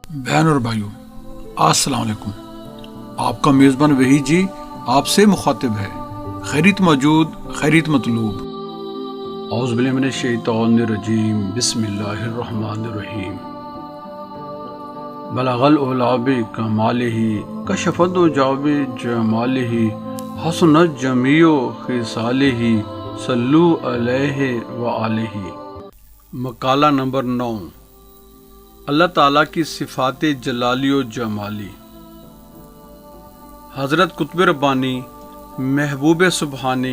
बहन और भाइयों, अस्सलाम वालेकुम। आपका मेज़बान वही जी आपसे मुखातिब है। खैरियत मौजूद, खैरियत मतलूब। औज़ु बिल्लाहि मिनश शैतानिर रजीम, बिस्मिल्लाहिर्रहमानिर्रहीम। बलगल उला बिकमालिही कशफत जाबि जमालिही हसनत जमीउ खिसालिही सल्लु अलैहि व आलिही। मकाला नंबर 9, अल्लाह ताला की सिफ़ात जलाली व जमाली। हज़रत कुतुब रब्बानी महबूब सुबहानी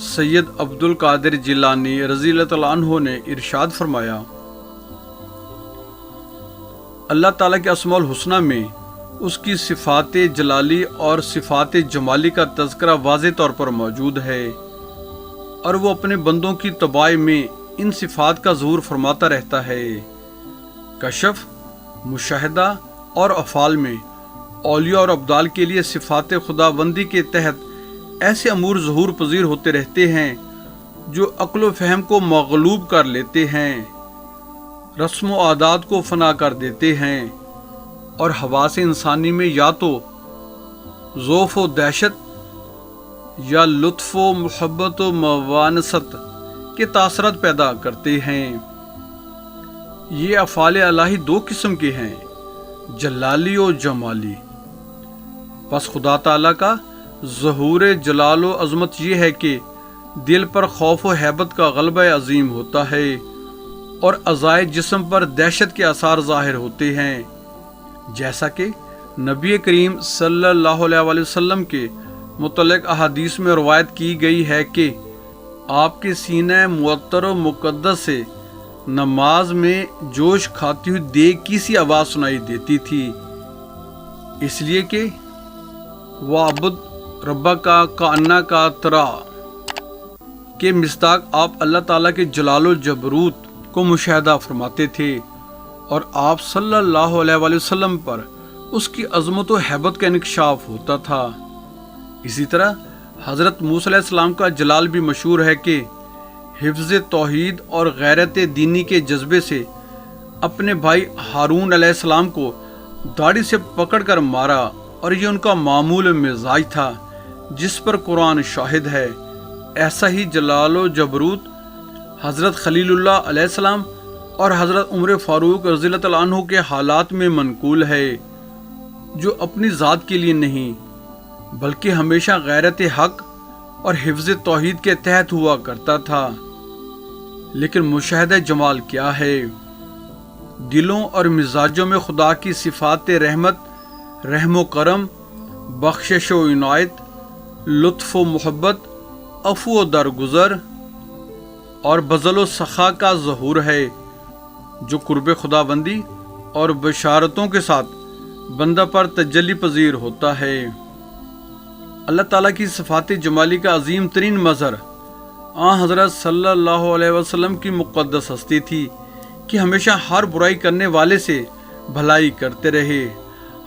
सैयद अब्दुल कादिर जिलानी रज़ी अल्लाह अन्हु ने इरशाद फरमाया, अल्लाह ताला के अस्माउल हुस्ना में उसकी सिफ़ात जलाली और सिफ़ात जमाली का तज़किरा वाज़ेह तौर पर मौजूद है, और वो अपने बंदों की तबाई में इन सिफ़ात का ज़हूर फरमाता रहता है। कशफ, मुशाहिदा और अफ़ाल में औलिया और अब्दाल के लिए सिफ़ात खुदाबंदी के तहत ऐसे अमूर ज़हूर पज़ीर होते रहते हैं जो अक्ल व फ़हम को मग़लूब कर लेते हैं, रस्म व आदात को फ़ना कर देते हैं, और हवास इंसानी में या तो ज़ौफ़ व दहशत या लुत्फ़ व मुहब्बत व मवानसत के तासरात पैदा करते हैं। ये अफ़ाल इलाही दो किस्म के हैं, जलाली और जमाली। बस खुदा ताला का ज़हूर जलाल व अज़मत ये है कि दिल पर खौफ व हैबत का गलबा अज़ीम होता है और अज़ाए जिस्म पर दहशत के आसार ज़ाहिर होते हैं, जैसा कि नबी करीम सल्लल्लाहु अलैहि वसल्लम के मुतल्लिक़ अहादीस में रवायत की गई है कि आपके सीने मुअत्तर व मुक़द्दस से नमाज में जोश खाती हुई देग की सी आवाज़ सुनाई देती थी, इसलिए कि वाबुद रब्बा का अन्ना का तरा के मिस्ताक आप अल्लाह ताला के जलाल व जबरूत को मुशाहिदा फरमाते थे, और आप सल्लल्लाहु अलैहि वसल्लम पर उसकी अज़मत व हैबत का इंकशाफ होता था। इसी तरह हज़रत मूसा अलैहिस्सलाम का जलाल भी मशहूर है कि हिफ्ज़ तौहीद और गैरत दीनी के जज्बे से अपने भाई हारून अलैहिस्सलाम को दाढ़ी से पकड़कर मारा, और ये उनका मामूल मिजाज था जिस पर कुरान शाहिद है। ऐसा ही जलाल व जबरूत हज़रत खलीलुल्लाह अलैहिस्सलाम और हज़रत उमर फ़ारूक रज़ी अल्लाह अन्हु के हालात में मनकूल है, जो अपनी ज़ात के लिए नहीं बल्कि हमेशा गैरत हक़ और हिफ्ज़ तौहीद के तहत हुआ करता था। लेकिन मुशाहिदा जमाल क्या है? दिलों और मिजाजों में खुदा की सिफ़ात रहमत, रहम व करम, बख्शिश व इनायत, लुत्फ़ व मोहब्बत, अफ़ू व दरगुज़र और बज़ल व सख़ा का ज़हूर है, जो कुर्ब खुदाबंदी और बशारतों के साथ बंदा पर तजल्ली पज़ीर होता है। अल्लाह ताला की सिफ़ात जमाली का अज़ीम तरीन मज़हर हज़रत सल्लल्लाहु अलैहि वसल्लम की मुक़द्दस हस्ती थी कि हमेशा हर बुराई करने वाले से भलाई करते रहे,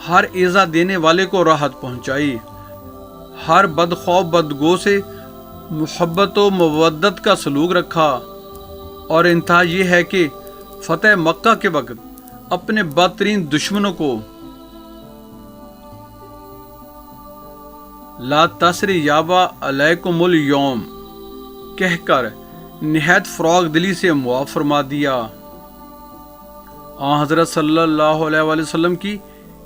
हर ईज़ा देने वाले को राहत पहुँचाई, हर बदखौफ बदगो से मुहब्बत व मवद्दत का सलूक रखा, और इंतहा ये है कि फ़तह मक्का के वक़्त अपने बदतरीन दुश्मनों को ला तस्रियाबा अलैकुमुल यौम कहकर निहायत फ़राग़ दिली से मुआफ़ फरमा दिया। हज़रत सल्लल्लाहु अलैहि वसल्लम की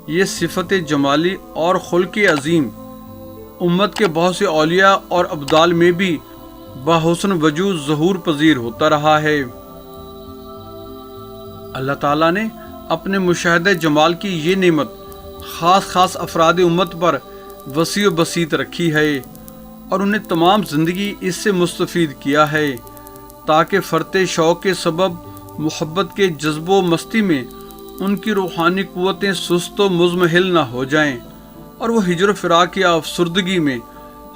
ये सिफ़त जमाली और खुल्क़ अज़ीम उम्मत के बहुत से औलिया और अब्दाल में भी बाहुस्न वजूद ज़हूर पज़ीर होता रहा है। अल्लाह ताला ने अपने मुशाहिदा जमाल की ये नेमत ख़ास अफ़राद उम्मत पर वसी व बसीत रखी है, और उन्हें तमाम ज़िंदगी इससे मुस्तफ़ीद किया है, ताकि फ़रते शौक़ के सबब मोहब्बत के जज्बो मस्ती में उनकी रूहानी क़ुव्वतें सुस्त व मुज़महिल न हो जाएं, और वो हिजर फ़िराक़ या अफसुर्दगी में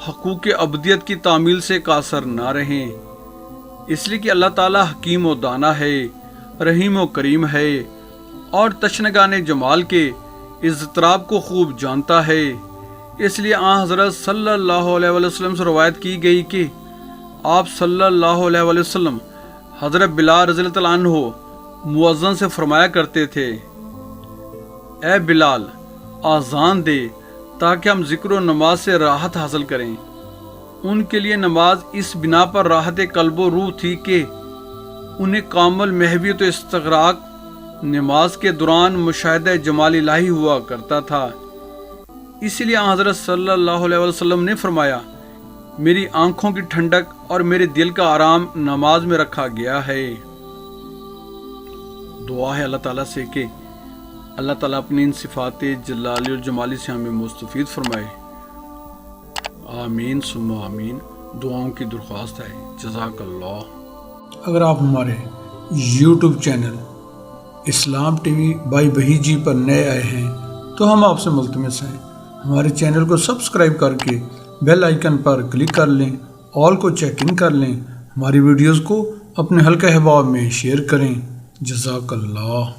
हक़ूक़ अबदियत की तामील से कासर ना रहें। इसलिए कि अल्लाह ताला हकीम व दाना है, रहीम व करीम है, और तशनगाने जमाल के इज़्तिराब को खूब जानता है। इसलिए हज़रत सल्लल्लाहु अलैहि वसल्लम से रवायत की गई कि आप सल्लल्लाहु अलैहि वसल्लम हज़रत बिलाल रज़ी अल्लाह अन्हु मुअज़्ज़न से फरमाया करते थे, اے بلال آذان دے تاکہ ہم ذکر و نماز سے راحت حاصل کریں۔ ان کے لیے نماز اس بنا پر راحت قلب و روح تھی کہ انہیں کامل محویت و استغراق نماز کے دوران مشاہدہ جمال الہی ہوا کرتا تھا۔ اس لیے حضرت صلی اللہ علیہ وسلم نے فرمایا، میری آنکھوں کی ٹھنڈک اور میرے دل کا آرام نماز میں رکھا گیا ہے۔ دعا ہے اللہ تعالیٰ سے کہ اللہ تعالیٰ اپنی ان صفات جلالی اور جمالی سے ہمیں مستفید فرمائے۔ آمین ثم آمین۔ دعاؤں کی درخواست ہے۔ جزاک اللہ۔ اگر آپ ہمارے YouTube channel Islam TV by Waheed ji پر نئے آئے ہیں تو ہم آپ سے ملتمس ہیں ہمارے چینل کو سبسکرائب کر کے بیل آئیکن پر کلک کر لیں، آل کو چیک ان کر لیں، ہماری ویڈیوز کو اپنے حلقہ احباب میں شیئر کریں۔ جزاک اللہ۔